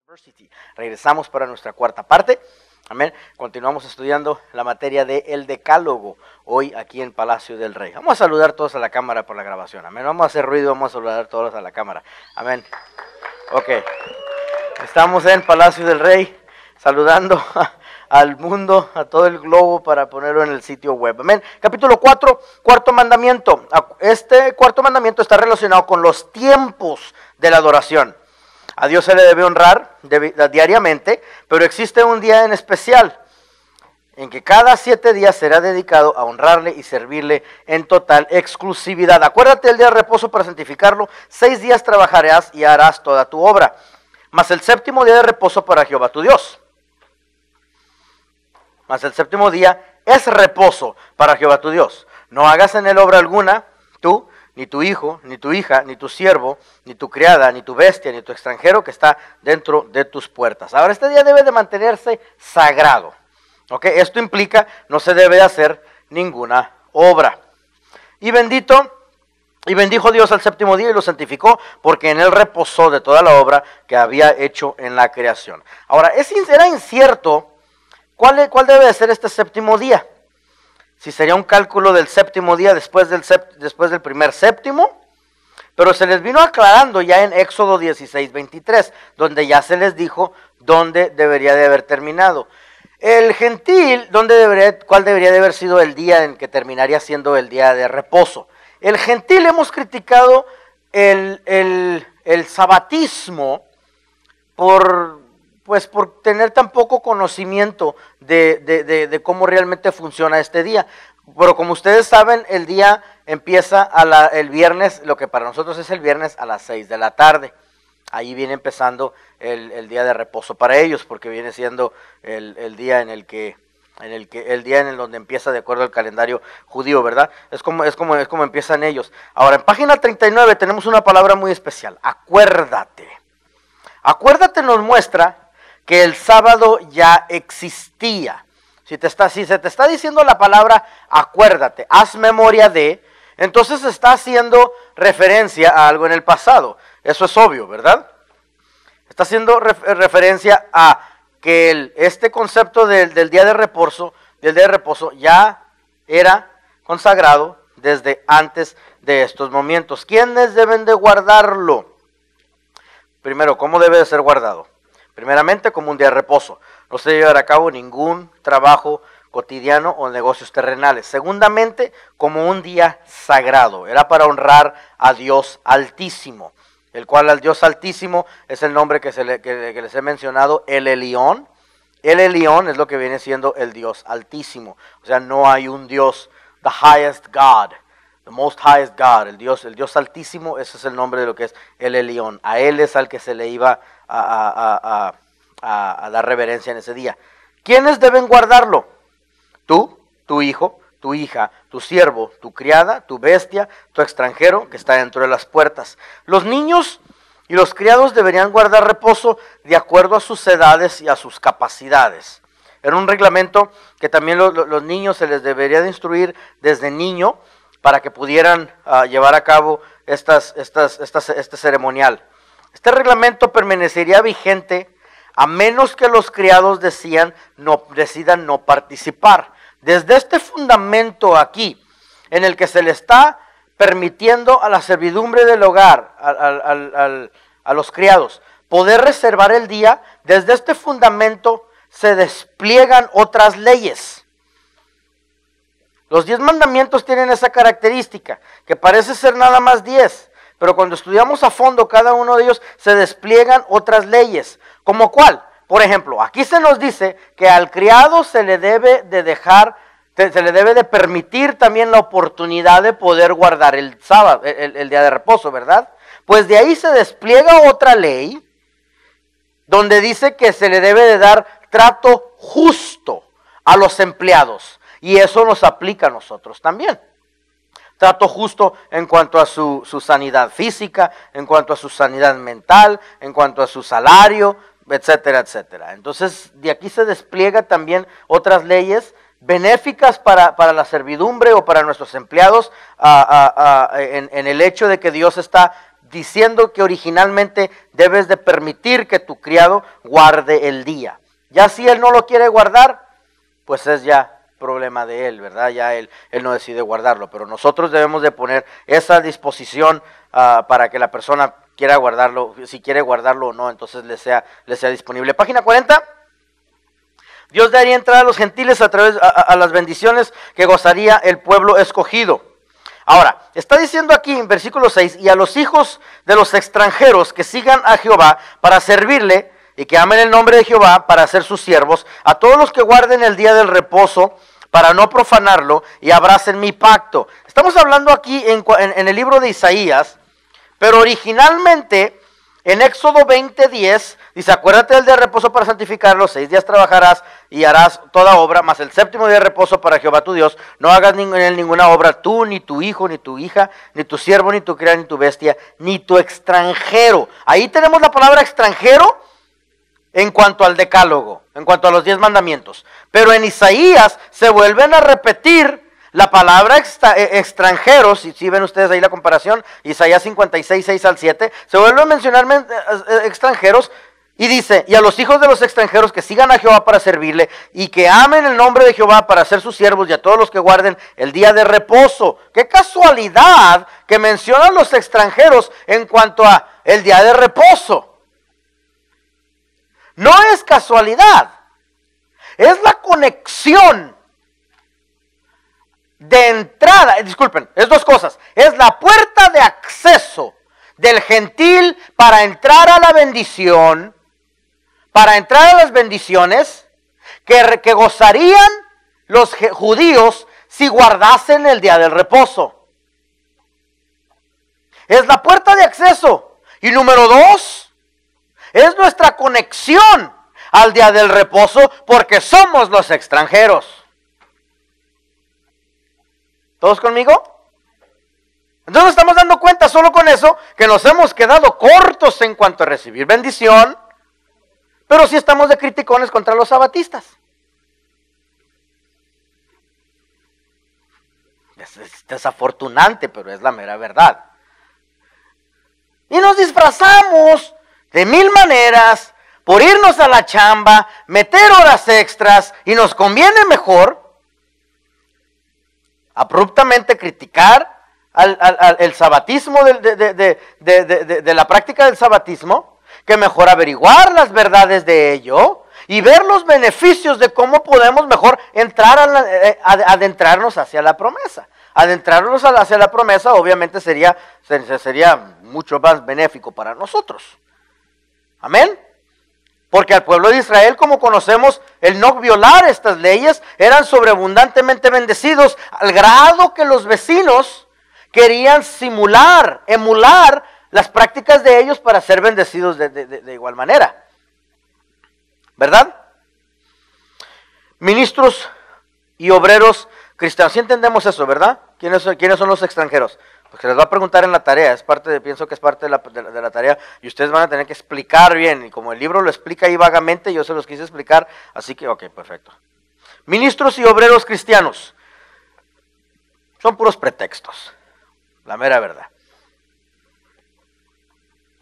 University. Regresamos para nuestra cuarta parte. Amén. Continuamos estudiando la materia de el Decálogo, hoy aquí en Palacio del Rey. Vamos a saludar todos a la cámara por la grabación. Amén. Vamos a hacer ruido, vamos a saludar todos a la cámara. Amén. Ok. Estamos en Palacio del Rey, saludando al mundo, a todo el globo, para ponerlo en el sitio web. Amén. Capítulo 4, cuarto mandamiento. Este cuarto mandamiento está relacionado con los tiempos de la adoración. A Dios se le debe honrar diariamente, pero existe un día en especial en que cada 7 días será dedicado a honrarle y servirle en total exclusividad. Acuérdate del día de reposo para santificarlo. 6 días trabajarás y harás toda tu obra, mas el séptimo día de reposo para Jehová tu Dios. Mas el séptimo día es reposo para Jehová tu Dios. No hagas en él obra alguna, tú, ni tu hijo, ni tu hija, ni tu siervo, ni tu criada, ni tu bestia, ni tu extranjero que está dentro de tus puertas. Ahora, este día debe de mantenerse sagrado. ¿Ok? Esto implica no se debe de hacer ninguna obra. Y bendijo Dios al séptimo día y lo santificó, porque en él reposó de toda la obra que había hecho en la creación. Ahora, era incierto cuál debe de ser este séptimo día. Si sería un cálculo del séptimo día después del primer séptimo, pero se les vino aclarando ya en Éxodo 16, 23, donde ya se les dijo dónde debería de haber terminado. El gentil, ¿cuál debería de haber sido el día en que terminaría siendo el día de reposo? El gentil hemos criticado el sabatismo por tener tan poco conocimiento de cómo realmente funciona este día. Pero como ustedes saben, el día empieza el viernes, lo que para nosotros es el viernes, a las 6 de la tarde. Ahí viene empezando el día de reposo para ellos, porque viene siendo el día en el donde empieza de acuerdo al calendario judío, ¿verdad? Es como empiezan ellos. Ahora, en página 39 tenemos una palabra muy especial: acuérdate. Acuérdate nos muestra que el sábado ya existía. Si se te está diciendo la palabra acuérdate, haz memoria de, entonces está haciendo referencia a algo en el pasado. Eso es obvio, ¿verdad? Está haciendo referencia a que este concepto del día de reposo ya era consagrado desde antes de estos momentos. ¿Quiénes deben de guardarlo? Primero, ¿cómo debe de ser guardado? Primeramente, como un día de reposo. No se debe llevar a cabo ningún trabajo cotidiano o negocios terrenales. Segundamente, como un día sagrado. Era para honrar a Dios Altísimo, el cual al Dios Altísimo es el nombre que les he mencionado, El Elión. El Elión es lo que viene siendo el Dios Altísimo. O sea, no hay un Dios, the highest God, the most highest God, el Dios Altísimo. Ese es el nombre de lo que es el Elión. A él es al que se le iba a dar reverencia en ese día. ¿Quiénes deben guardarlo? Tú, tu hijo, tu hija, tu siervo, tu criada, tu bestia, tu extranjero que está dentro de las puertas. Los niños y los criados deberían guardar reposo de acuerdo a sus edades y a sus capacidades. Era un reglamento que también los niños se les debería de instruir desde niño para que pudieran llevar a cabo este ceremonial. Este reglamento permanecería vigente a menos que los criados decidan no participar. Desde este fundamento aquí, en el que se le está permitiendo a la servidumbre del hogar, a los criados, poder reservar el día, desde este fundamento se despliegan otras leyes. Los 10 mandamientos tienen esa característica, que parece ser nada más 10. Pero cuando estudiamos a fondo cada uno de ellos, se despliegan otras leyes. ¿Como cuál? Por ejemplo, aquí se nos dice que al criado se le debe de permitir también la oportunidad de poder guardar el sábado, el día de reposo, ¿verdad? Pues de ahí se despliega otra ley donde dice que se le debe de dar trato justo a los empleados. Y eso nos aplica a nosotros también. Trato justo en cuanto a su sanidad física, en cuanto a su sanidad mental, en cuanto a su salario, etcétera, etcétera. Entonces, de aquí se despliega también otras leyes benéficas para la servidumbre o para nuestros empleados en el hecho de que Dios está diciendo que originalmente debes de permitir que tu criado guarde el día. Ya si él no lo quiere guardar, pues es ya problema de él, ¿verdad? Ya él no decide guardarlo, pero nosotros debemos de poner esa disposición para que la persona quiera guardarlo, si quiere guardarlo o no, entonces le sea disponible. Página 40. Dios daría entrada a los gentiles a través a las bendiciones que gozaría el pueblo escogido. Ahora, está diciendo aquí en versículo 6, y a los hijos de los extranjeros que sigan a Jehová para servirle, y que amen el nombre de Jehová para ser sus siervos, a todos los que guarden el día del reposo para no profanarlo y abracen mi pacto. Estamos hablando aquí en el libro de Isaías, pero originalmente en Éxodo 20:10 dice, acuérdate del día de reposo para santificarlo, 6 días trabajarás y harás toda obra, mas el séptimo día de reposo para Jehová tu Dios, no hagas en él ninguna obra, tú, ni tu hijo, ni tu hija, ni tu siervo, ni tu criada, ni tu bestia, ni tu extranjero. Ahí tenemos la palabra extranjero en cuanto al decálogo, en cuanto a los 10 mandamientos. Pero en Isaías se vuelven a repetir la palabra extranjeros, si ven ustedes ahí la comparación, Isaías 56, 6 al 7, se vuelven a mencionar extranjeros y dice, y a los hijos de los extranjeros que sigan a Jehová para servirle y que amen el nombre de Jehová para ser sus siervos y a todos los que guarden el día de reposo. ¡Qué casualidad que mencionan los extranjeros en cuanto a el día de reposo! No es casualidad, es la conexión de entrada, disculpen, es dos cosas, es la puerta de acceso del gentil para entrar a la bendición, para entrar a las bendiciones que gozarían los judíos si guardasen el día del reposo. Es la puerta de acceso. Y número 2, es nuestra conexión al día del reposo porque somos los extranjeros. ¿Todos conmigo? Entonces nos estamos dando cuenta solo con eso que nos hemos quedado cortos en cuanto a recibir bendición, pero sí estamos de criticones contra los sabatistas. Es desafortunante, pero es la mera verdad. Y nos disfrazamos de 1000 maneras por irnos a la chamba, meter horas extras y nos conviene mejor abruptamente criticar el sabatismo de la práctica del sabatismo, que mejor averiguar las verdades de ello y ver los beneficios de cómo podemos mejor entrar adentrarnos hacia la promesa. Adentrarnos hacia la promesa obviamente sería mucho más benéfico para nosotros. Amén. Porque al pueblo de Israel, como conocemos, el no violar estas leyes, eran sobreabundantemente bendecidos, al grado que los vecinos querían emular las prácticas de ellos para ser bendecidos de igual manera. ¿Verdad? Ministros y obreros cristianos, ¿sí entendemos eso, verdad? ¿Quiénes son los extranjeros? Porque les va a preguntar en la tarea, pienso que es parte de la tarea, y ustedes van a tener que explicar bien, y como el libro lo explica ahí vagamente, yo se los quise explicar, así que, ok, perfecto. Ministros y obreros cristianos, son puros pretextos, la mera verdad.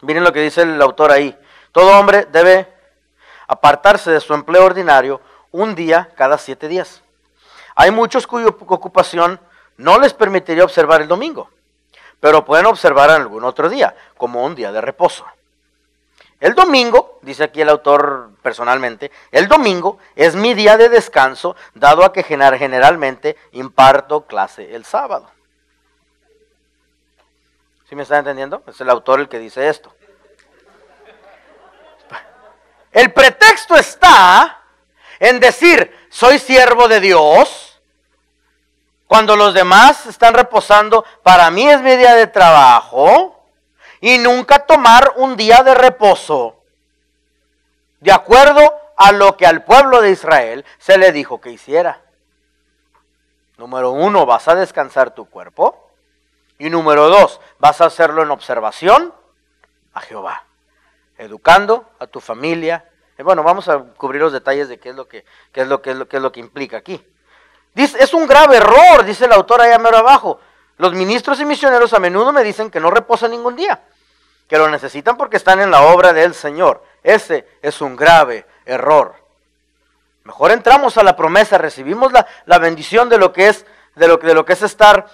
Miren lo que dice el autor ahí, todo hombre debe apartarse de su empleo ordinario un día cada 7 días. Hay muchos cuya ocupación no les permitiría observar el domingo, pero pueden observar en algún otro día, como un día de reposo. El domingo, dice aquí el autor personalmente, el domingo es mi día de descanso, dado a que generalmente imparto clase el sábado. ¿Sí me están entendiendo? Es el autor el que dice esto. El pretexto está en decir, soy siervo de Dios, cuando los demás están reposando, para mí es mi día de trabajo, y nunca tomar un día de reposo, de acuerdo a lo que al pueblo de Israel se le dijo que hiciera. Número 1, vas a descansar tu cuerpo, y número 2, vas a hacerlo en observación a Jehová, educando a tu familia. Bueno, vamos a cubrir los detalles de qué es lo que implica aquí. Dice, es un grave error, dice el autor allá mero abajo. Los ministros y misioneros a menudo me dicen que no reposan ningún día. que lo necesitan porque están en la obra del Señor. Ese es un grave error. Mejor entramos a la promesa, recibimos la bendición de lo que es estar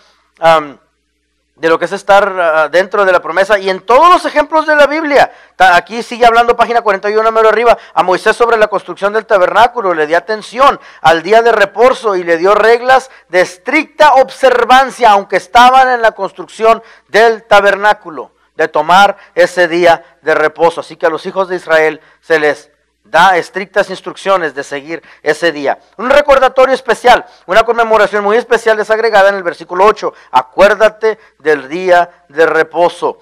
dentro de la promesa, y en todos los ejemplos de la Biblia. Aquí sigue hablando, página 41, número arriba, a Moisés sobre la construcción del tabernáculo, le dio atención al día de reposo y le dio reglas de estricta observancia, aunque estaban en la construcción del tabernáculo, de tomar ese día de reposo. Así que a los hijos de Israel se les da estrictas instrucciones de seguir ese día. Un recordatorio especial, una conmemoración muy especial es agregada en el versículo 8. Acuérdate del día de reposo.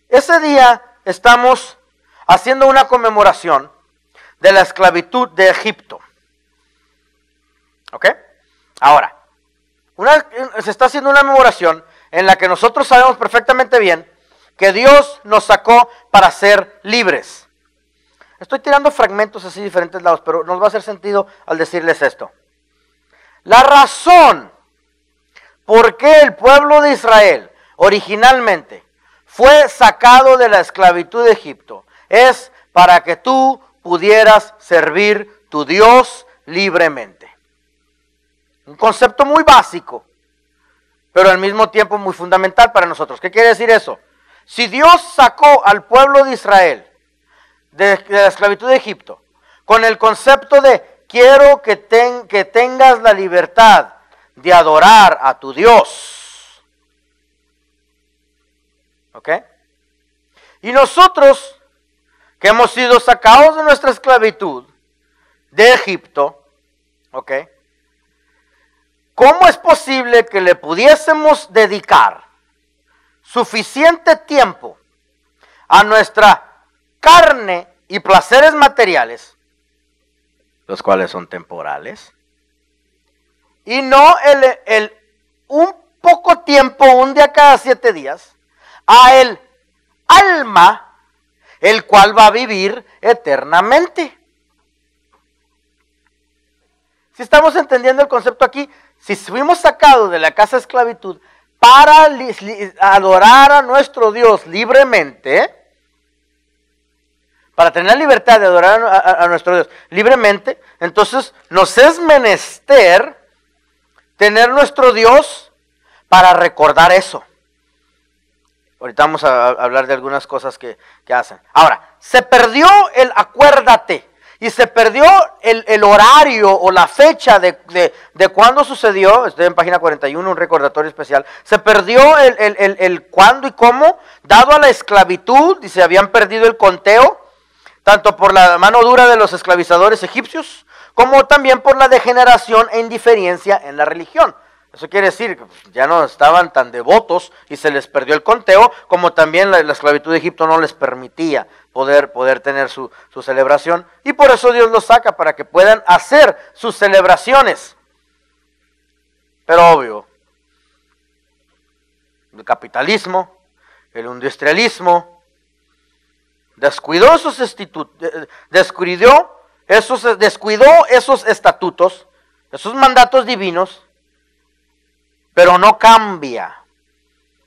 Ese día estamos haciendo una conmemoración de la esclavitud de Egipto. ¿Ok? Ahora, se está haciendo una memoración en la que nosotros sabemos perfectamente bien que Dios nos sacó para ser libres. Estoy tirando fragmentos así de diferentes lados, pero nos va a hacer sentido al decirles esto. La razón por qué el pueblo de Israel originalmente fue sacado de la esclavitud de Egipto es para que tú pudieras servir tu Dios libremente. Un concepto muy básico, pero al mismo tiempo muy fundamental para nosotros. ¿Qué quiere decir eso? Si Dios sacó al pueblo de Israel de la esclavitud de Egipto con el concepto de quiero que tengas la libertad de adorar a tu Dios, ¿ok? Y nosotros que hemos sido sacados de nuestra esclavitud de Egipto, ¿ok? ¿Cómo es posible que le pudiésemos dedicar suficiente tiempo a nuestra carne y placeres materiales, los cuales son temporales, y no un poco tiempo, un día cada 7 días, a el alma, el cual va a vivir eternamente? Si estamos entendiendo el concepto aquí, si fuimos sacados de la casa de esclavitud para adorar a nuestro Dios libremente, para tener la libertad de adorar a nuestro Dios libremente, entonces nos es menester tener nuestro Dios para recordar eso. Ahorita vamos a hablar de algunas cosas que hacen. Ahora, se perdió el acuérdate y se perdió el horario o la fecha de cuándo sucedió. Estoy en página 41, un recordatorio especial. Se perdió el cuándo y cómo, dado a la esclavitud, y se habían perdido el conteo, tanto por la mano dura de los esclavizadores egipcios, como también por la degeneración e indiferencia en la religión. Eso quiere decir que ya no estaban tan devotos y se les perdió el conteo, como también la esclavitud de Egipto no les permitía poder tener su celebración. Y por eso Dios los saca, para que puedan hacer sus celebraciones. Pero obvio, el capitalismo, el industrialismo, descuidó esos estatutos, esos mandatos divinos, pero no cambia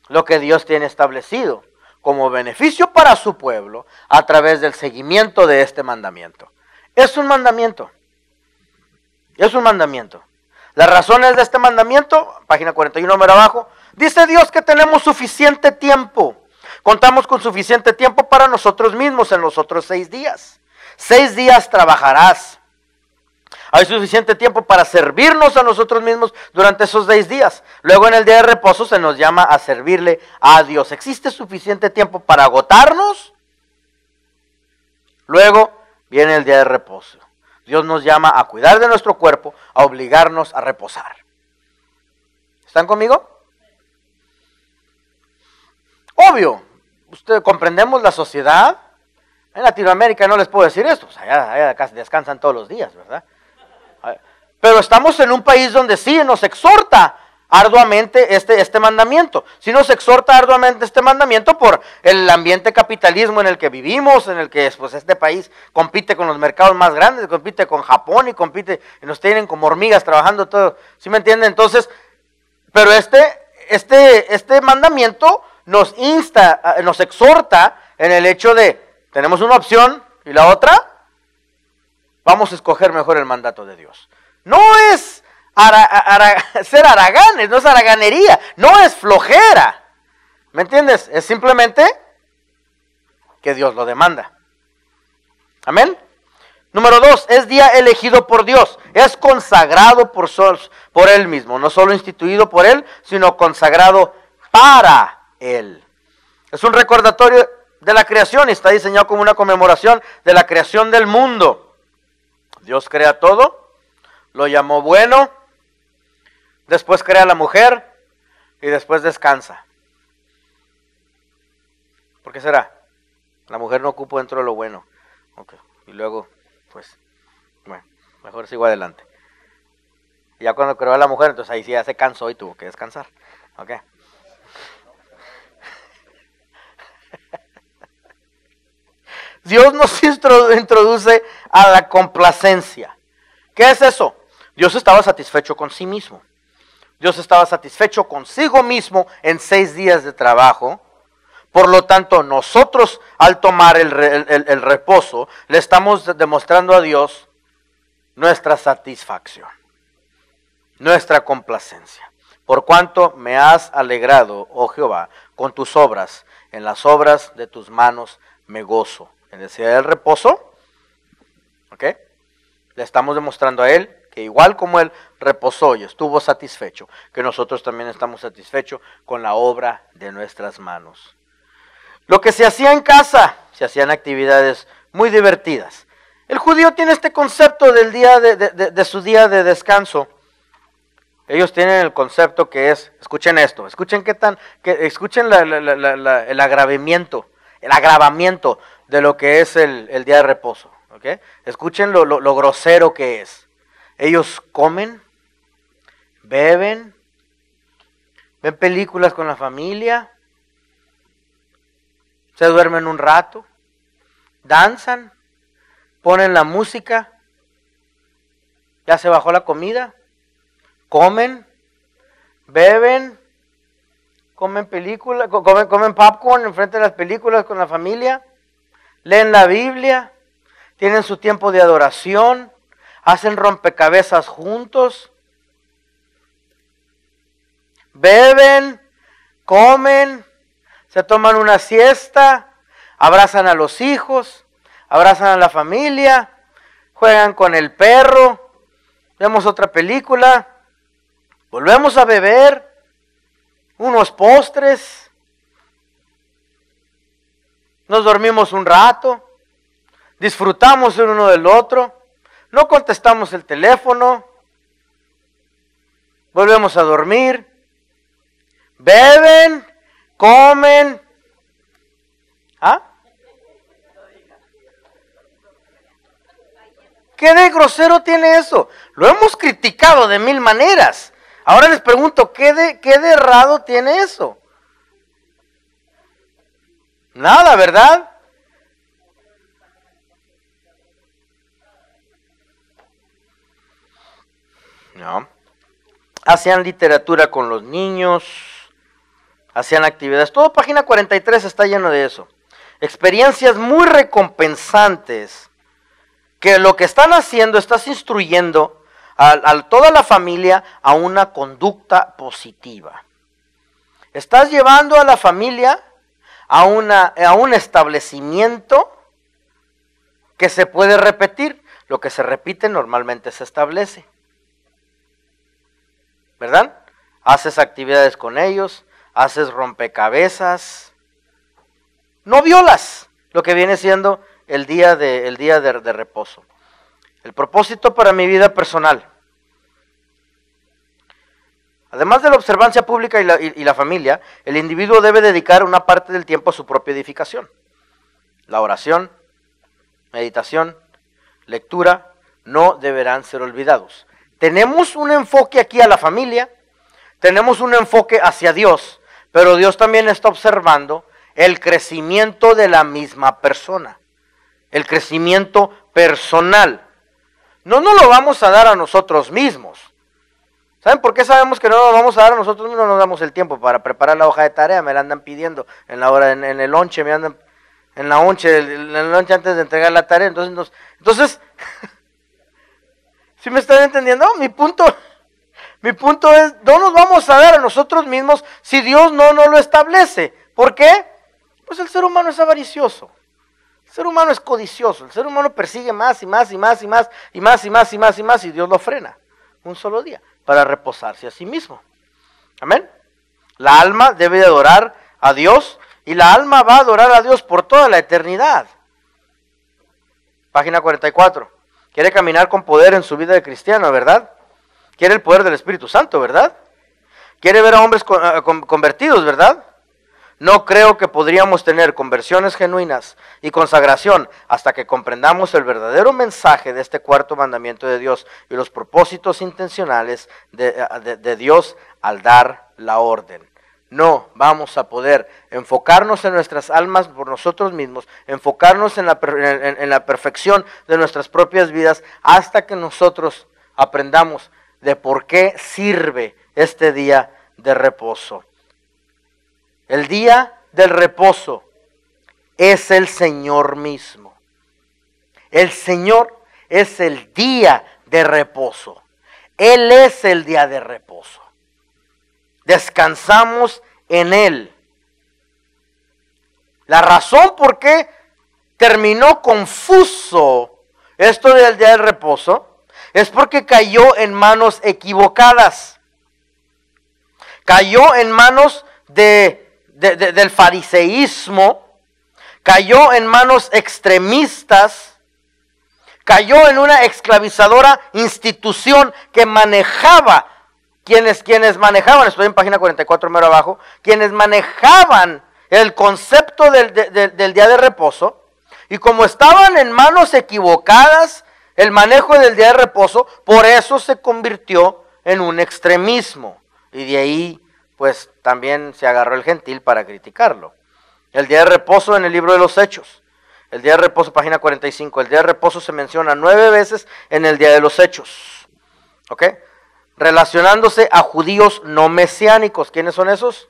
lo que Dios tiene establecido como beneficio para su pueblo a través del seguimiento de este mandamiento. Es un mandamiento. Es un mandamiento. Las razones de este mandamiento, página 41 número abajo, dice Dios que tenemos suficiente tiempo. Contamos con suficiente tiempo para nosotros mismos en los otros 6 días. 6 días trabajarás. Hay suficiente tiempo para servirnos a nosotros mismos durante esos 6 días. Luego en el día de reposo se nos llama a servirle a Dios. ¿Existe suficiente tiempo para agotarnos? Luego viene el día de reposo. Dios nos llama a cuidar de nuestro cuerpo, a obligarnos a reposar. ¿Están conmigo? Obvio, comprendemos la sociedad. En Latinoamérica no les puedo decir esto, pues allá casi descansan todos los días, ¿verdad? Pero estamos en un país donde sí nos exhorta arduamente este mandamiento. Sí nos exhorta arduamente este mandamiento por el ambiente capitalismo en el que vivimos, en el que pues, este país compite con los mercados más grandes, compite con Japón y nos tienen como hormigas trabajando todo. ¿Sí me entienden? Entonces, pero este mandamiento nos insta, nos exhorta en el hecho de, tenemos una opción y la otra, vamos a escoger mejor el mandato de Dios. No es ser haraganes, no es haraganería, no es flojera. ¿Me entiendes? Es simplemente que Dios lo demanda. Amén. Número 2, es día elegido por Dios, es consagrado por Él mismo, no solo instituido por Él, sino consagrado para Él. Es un recordatorio de la creación y está diseñado como una conmemoración de la creación del mundo. Dios crea todo, lo llamó bueno, después crea a la mujer y después descansa. ¿Por qué será? La mujer no ocupa dentro de lo bueno. Okay. Y luego, pues, bueno, mejor sigo adelante. Y ya cuando creó a la mujer, entonces ahí sí ya se cansó y tuvo que descansar. ¿Ok? Dios nos introduce a la complacencia. ¿Qué es eso? Dios estaba satisfecho con sí mismo. Dios estaba satisfecho consigo mismo en 6 días de trabajo. Por lo tanto, nosotros al tomar el reposo, le estamos demostrando a Dios nuestra satisfacción, nuestra complacencia. Por cuanto me has alegrado, oh Jehová, con tus obras, en las obras de tus manos me gozo. En el día del reposo, ¿ok? Le estamos demostrando a Él que igual como Él reposó y estuvo satisfecho, que nosotros también estamos satisfechos con la obra de nuestras manos. Lo que se hacía en casa, se hacían actividades muy divertidas. El judío tiene este concepto del día de su día de descanso. Ellos tienen el concepto que es, escuchen esto, escuchen escuchen el agravamiento de lo que es el día de reposo. ¿Okay? Escuchen lo grosero que es. Ellos comen, beben, ven películas con la familia, se duermen un rato, danzan, ponen la música, ya se bajó la comida, comen, beben, comen películas, comen popcorn enfrente de las películas con la familia, leen la Biblia, tienen su tiempo de adoración, hacen rompecabezas juntos, beben, comen, se toman una siesta, abrazan a los hijos, abrazan a la familia, juegan con el perro, vemos otra película, volvemos a beber, unos postres, nos dormimos un rato, disfrutamos el uno del otro, no contestamos el teléfono, volvemos a dormir, beben, comen. ¿Ah? ¿Qué de grosero tiene eso? Lo hemos criticado de 1000 maneras. Ahora les pregunto, ¿qué de errado tiene eso? Nada, ¿verdad? No. Hacían literatura con los niños, hacían actividades. Todo página 43 está lleno de eso. Experiencias muy recompensantes que lo que están haciendo, estás instruyendo a toda la familia a una conducta positiva. Estás llevando a la familia a un establecimiento que se puede repetir. Lo que se repite normalmente se establece. ¿Verdad? Haces actividades con ellos, haces rompecabezas. No violas lo que viene siendo el día de reposo. El propósito para mi vida personal. Además de la observancia pública y la familia, el individuo debe dedicar una parte del tiempo a su propia edificación. La oración, meditación, lectura, no deberán ser olvidados. Tenemos un enfoque aquí a la familia, tenemos un enfoque hacia Dios, pero Dios también está observando el crecimiento de la misma persona, el crecimiento personal. No nos lo vamos a dar a nosotros mismos. ¿Saben por qué sabemos que no nos vamos a dar a nosotros mismos? No nos damos el tiempo para preparar la hoja de tarea, me la andan pidiendo en la hora, en el lonche me andan. en la lonche antes de entregar la tarea. Entonces ¿sí me están entendiendo? Mi punto es, no nos vamos a dar a nosotros mismos si Dios no lo establece. ¿Por qué? Pues el ser humano es avaricioso. El ser humano es codicioso. El ser humano persigue más y más y más y más y más y más y más y más, y Dios lo frena un solo día para reposarse a sí mismo. Amén. La alma debe de adorar a Dios, y la alma va a adorar a Dios por toda la eternidad. Página 44. Quiere caminar con poder en su vida de cristiano, ¿verdad? Quiere el poder del Espíritu Santo, ¿verdad? Quiere ver a hombres convertidos, ¿verdad? No creo que podríamos tener conversiones genuinas y consagración hasta que comprendamos el verdadero mensaje de este cuarto mandamiento de Dios y los propósitos intencionales de Dios al dar la orden. No vamos a poder enfocarnos en nuestras almas por nosotros mismos, enfocarnos en la perfección de nuestras propias vidas hasta que nosotros aprendamos de por qué sirve este día de reposo. El día del reposo es el Señor mismo. El Señor es el día de reposo. Él es el día de reposo. Descansamos en Él. La razón por qué terminó confuso esto del día del reposo es porque cayó en manos equivocadas. Cayó en manos del fariseísmo, cayó en manos extremistas, cayó en una esclavizadora institución que manejaba, quienes manejaban, estoy en página 44 mero abajo, quienes manejaban el concepto del día de reposo, y como estaban en manos equivocadas, el manejo del día de reposo, por eso se convirtió en un extremismo, y de ahí pues también se agarró el gentil para criticarlo. El día de reposo en el libro de los Hechos, el día de reposo, página 45, el día de reposo se menciona 9 veces en el día de los Hechos, ¿ok? Relacionándose a judíos no mesiánicos. ¿Quiénes son esos?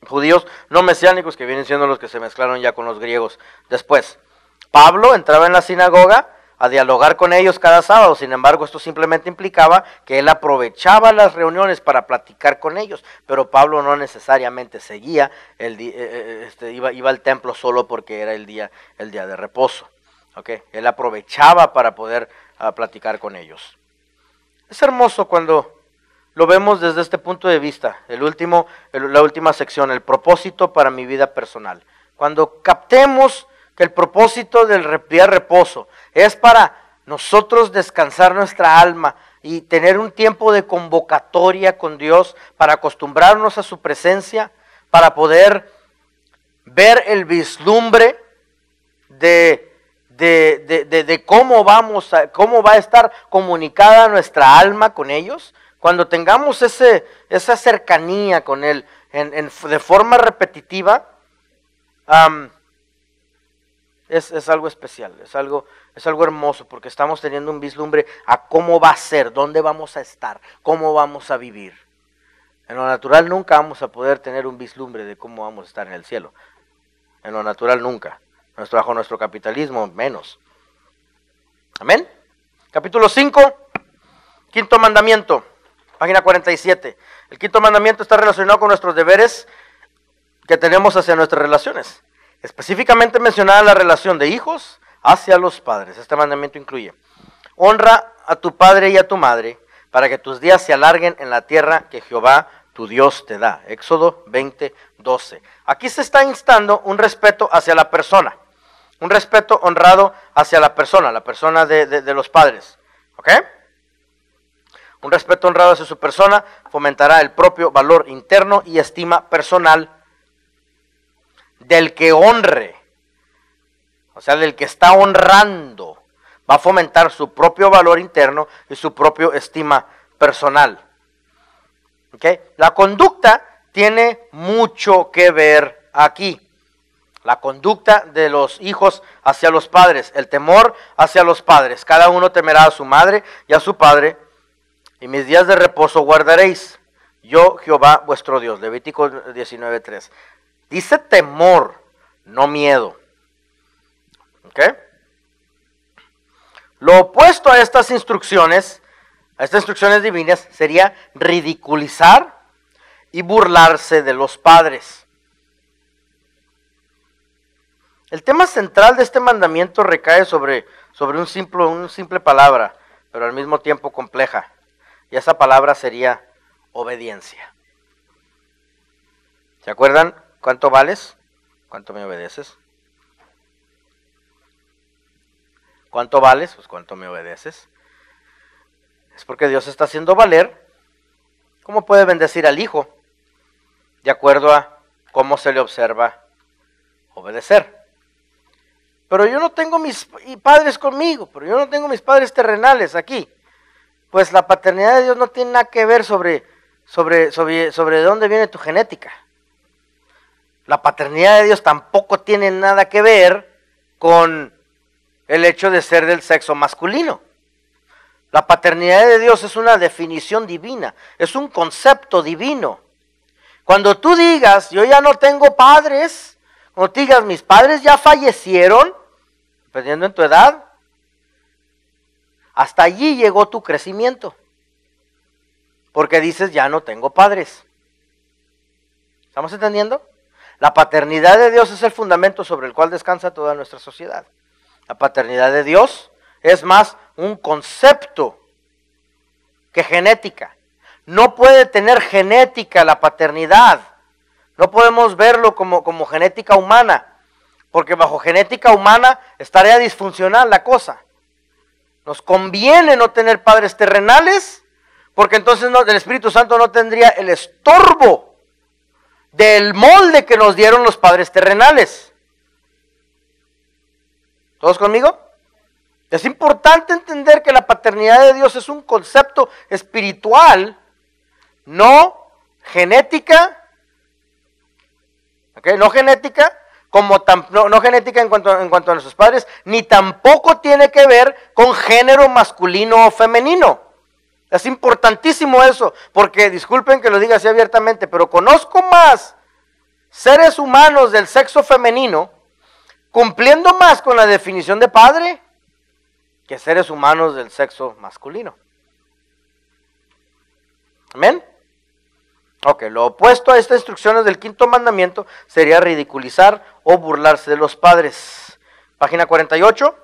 Judíos no mesiánicos, que vienen siendo los que se mezclaron ya con los griegos después. Pablo entraba en la sinagoga a dialogar con ellos cada sábado. Sin embargo, esto simplemente implicaba que él aprovechaba las reuniones para platicar con ellos, pero Pablo no necesariamente seguía, iba al templo solo porque era el día de reposo. ¿Okay? Él aprovechaba para poder platicar con ellos. Es hermoso cuando lo vemos desde este punto de vista, la última sección, el propósito para mi vida personal. Cuando captemos que el propósito del día de reposo es para nosotros descansar nuestra alma y tener un tiempo de convocatoria con Dios, para acostumbrarnos a su presencia, para poder ver el vislumbre de cómo va a estar comunicada nuestra alma con ellos. Cuando tengamos esa cercanía con Él de forma repetitiva, es algo especial, es algo hermoso, porque estamos teniendo un vislumbre a cómo va a ser, dónde vamos a estar, cómo vamos a vivir. En lo natural nunca vamos a poder tener un vislumbre de cómo vamos a estar en el cielo. En lo natural nunca. Bajo nuestro capitalismo menos. Amén. Capítulo 5, quinto mandamiento, página 47. El quinto mandamiento está relacionado con nuestros deberes que tenemos hacia nuestras relaciones. Específicamente mencionada la relación de hijos hacia los padres. Este mandamiento incluye: honra a tu padre y a tu madre, para que tus días se alarguen en la tierra que Jehová tu Dios te da. Éxodo 20:12. Aquí se está instando un respeto hacia la persona, un respeto honrado hacia la persona de los padres. ¿Ok? Un respeto honrado hacia su persona fomentará el propio valor interno y estima personal del que honre, o sea, del que está honrando. Va a fomentar su propio valor interno y su propio estima personal. ¿Okay? La conducta tiene mucho que ver aquí. La conducta de los hijos hacia los padres, el temor hacia los padres. Cada uno temerá a su madre y a su padre, y mis días de reposo guardaréis. Yo, Jehová, vuestro Dios. Levítico 19:3. Dice temor, no miedo. ¿Ok? Lo opuesto a estas instrucciones divinas, sería ridiculizar y burlarse de los padres. El tema central de este mandamiento recae sobre una simple palabra, pero al mismo tiempo compleja. Y esa palabra sería obediencia. ¿Se acuerdan cuánto vales? ¿Cuánto me obedeces? ¿Cuánto vales? Pues cuánto me obedeces. Es porque Dios está haciendo valer cómo puede bendecir al hijo, de acuerdo a cómo se le observa obedecer. Pero yo no tengo mis padres conmigo, pero yo no tengo mis padres terrenales aquí. Pues la paternidad de Dios no tiene nada que ver sobre de dónde viene tu genética. La paternidad de Dios tampoco tiene nada que ver con el hecho de ser del sexo masculino. La paternidad de Dios es una definición divina, es un concepto divino. Cuando tú digas, yo ya no tengo padres, cuando tú digas, mis padres ya fallecieron, dependiendo en tu edad, hasta allí llegó tu crecimiento. Porque dices, ya no tengo padres. ¿Estamos entendiendo? La paternidad de Dios es el fundamento sobre el cual descansa toda nuestra sociedad. La paternidad de Dios es más un concepto que genética. No puede tener genética la paternidad. No podemos verlo como genética humana, porque bajo genética humana estaría disfuncional la cosa. Nos conviene no tener padres terrenales, porque entonces el Espíritu Santo no tendría el estorbo del molde que nos dieron los padres terrenales. ¿Todos conmigo? Es importante entender que la paternidad de Dios es un concepto espiritual, no genética. ¿Okay? No genética, no genética en cuanto a nuestros padres, ni tampoco tiene que ver con género masculino o femenino. Es importantísimo eso, porque disculpen que lo diga así abiertamente, pero conozco más seres humanos del sexo femenino cumpliendo más con la definición de padre que seres humanos del sexo masculino. ¿Amén? Ok, lo opuesto a estas instrucciones del quinto mandamiento sería ridiculizar o burlarse de los padres. Página 48.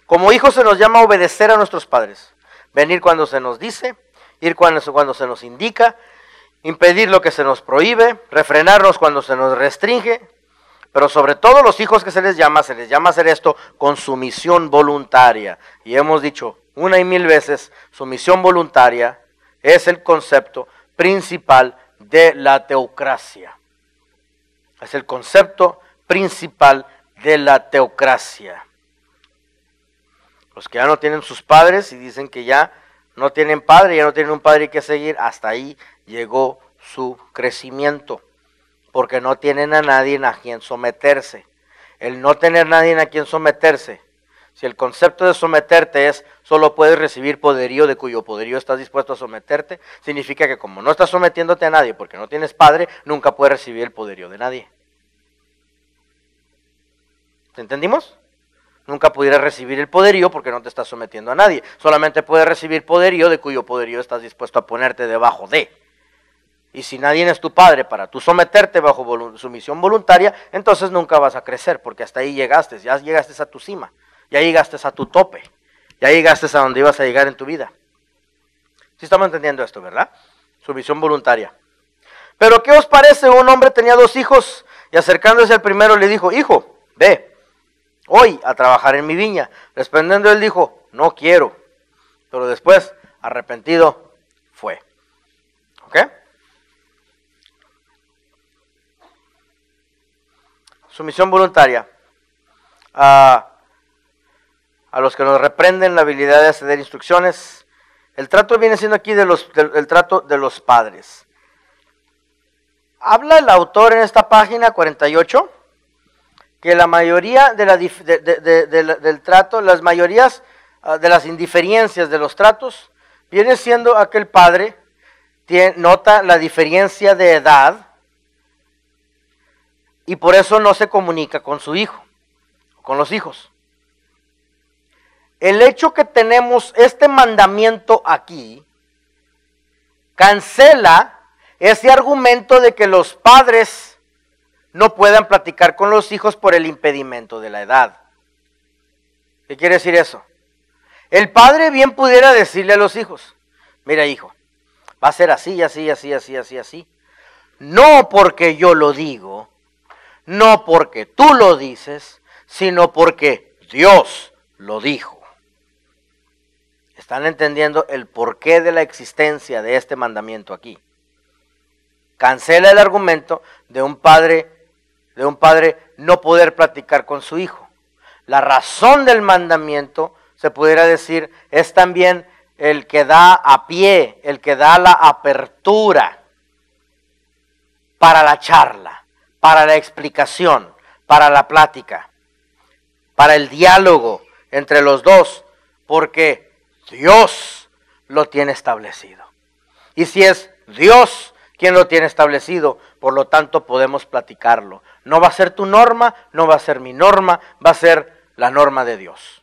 Como hijos se nos llama a obedecer a nuestros padres. Venir cuando se nos dice, ir cuando se nos indica, impedir lo que se nos prohíbe, refrenarnos cuando se nos restringe. Pero sobre todo los hijos que se les llama a hacer esto con sumisión voluntaria. Y hemos dicho una y mil veces, sumisión voluntaria es el concepto principal de la teocracia. Es el concepto principal de la teocracia. Los que ya no tienen sus padres y dicen que ya no tienen padre, ya no tienen un padre que seguir, hasta ahí llegó su crecimiento, porque no tienen a nadie a quien someterse. El no tener nadie a quien someterse, si el concepto de someterte es solo puedes recibir poderío de cuyo poderío estás dispuesto a someterte, significa que como no estás sometiéndote a nadie porque no tienes padre, nunca puedes recibir el poderío de nadie. ¿Te entendimos? Nunca pudieras recibir el poderío porque no te estás sometiendo a nadie. Solamente puedes recibir poderío de cuyo poderío estás dispuesto a ponerte debajo de. Y si nadie es tu padre para tú someterte bajo sumisión voluntaria, entonces nunca vas a crecer porque hasta ahí llegaste, ya llegaste a tu cima. Ya llegaste a tu tope, ya llegaste a donde ibas a llegar en tu vida. ¿Sí estamos entendiendo esto, verdad? Sumisión voluntaria. Pero ¿qué os parece? Un hombre tenía 2 hijos y acercándose al primero le dijo, hijo, ve, hoy a trabajar en mi viña. Respondiendo él dijo, no quiero. Pero después, arrepentido, fue. ¿Ok? Sumisión voluntaria. A los que nos reprenden la habilidad de acceder instrucciones. El trato viene siendo aquí el trato de los padres. Habla el autor en esta página 48 que la mayoría del trato, las mayorías de las indiferencias de los tratos, viene siendo a que el padre nota la diferencia de edad y por eso no se comunica con su hijo, con los hijos. El hecho que tenemos este mandamiento aquí cancela ese argumento de que los padres no puedan platicar con los hijos por el impedimento de la edad. ¿Qué quiere decir eso? El padre bien pudiera decirle a los hijos, mira hijo, va a ser así, así, así, así, así, así. No porque yo lo digo, no porque tú lo dices, sino porque Dios lo dijo. ¿Están entendiendo el porqué de la existencia de este mandamiento aquí? Cancela el argumento de un padre no poder platicar con su hijo. La razón del mandamiento, se pudiera decir, es también el que da a pie, el que da la apertura para la charla, para la explicación, para la plática, para el diálogo entre los dos, porque Dios lo tiene establecido. Y si es Dios quien lo tiene establecido, por lo tanto podemos platicarlo. No va a ser tu norma, no va a ser mi norma, va a ser la norma de Dios.